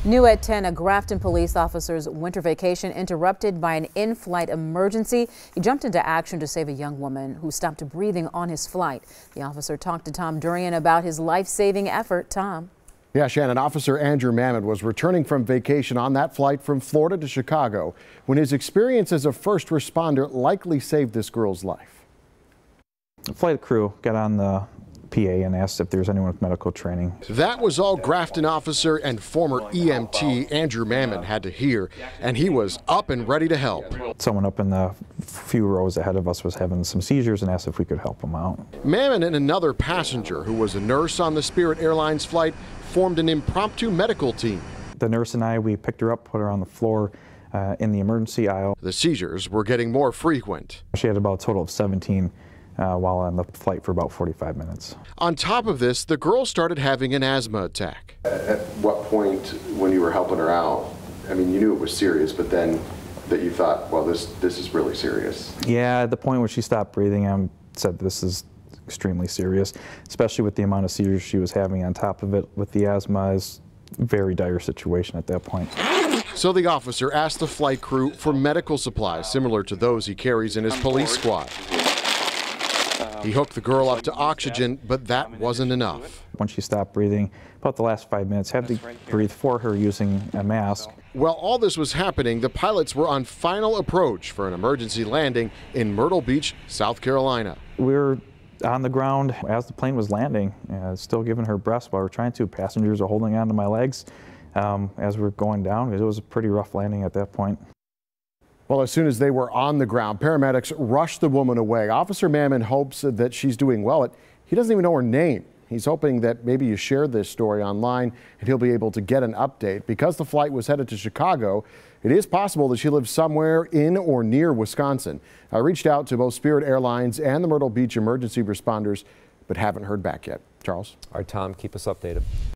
New at 10, a Grafton police officer's winter vacation interrupted by an in-flight emergency. He jumped into action to save a young woman who stopped breathing on his flight. The officer talked to Tom Durian about his life-saving effort. Tom. Yeah, Shannon, Officer Andrew Mammon was returning from vacation on that flight from Florida to Chicago when his experience as a first responder likely saved this girl's life. The flight crew got on the PA and asked if there's anyone with medical training. That was all Grafton officer and former EMT Andrew Mammon had to hear, and he was up and ready to help. Someone up in the few rows ahead of us was having some seizures and asked if we could help him out. Mammon and another passenger who was a nurse on the Spirit Airlines flight formed an impromptu medical team. The nurse and I, we picked her up, put her on the floor in the emergency aisle. The seizures were getting more frequent. She had about a total of 17 while on the flight for about 45 minutes. On top of this, the girl started having an asthma attack. At what point, when you were helping her out, I mean, you knew it was serious, but then that you thought, well, this is really serious? Yeah, at the point where she stopped breathing, I said this is extremely serious, especially with the amount of seizures she was having on top of it with the asthma. Is a very dire situation at that point. So the officer asked the flight crew for medical supplies similar to those he carries in his police squad. He hooked the girl up to oxygen, but that wasn't enough. When she stopped breathing, about the last 5 minutes, had to breathe for her using a mask. While all this was happening, the pilots were on final approach for an emergency landing in Myrtle Beach, South Carolina. We were on the ground as the plane was landing, still giving her breaths while we're trying to. Passengers are holding onto my legs as we're going down. It was a pretty rough landing at that point. Well, as soon as they were on the ground, paramedics rushed the woman away. Officer Mammon hopes that she's doing well. He doesn't even know her name. He's hoping that maybe you share this story online and he'll be able to get an update. Because the flight was headed to Chicago, it is possible that she lives somewhere in or near Wisconsin. I reached out to both Spirit Airlines and the Myrtle Beach emergency responders, but haven't heard back yet. Charles? All right, Tom, keep us updated.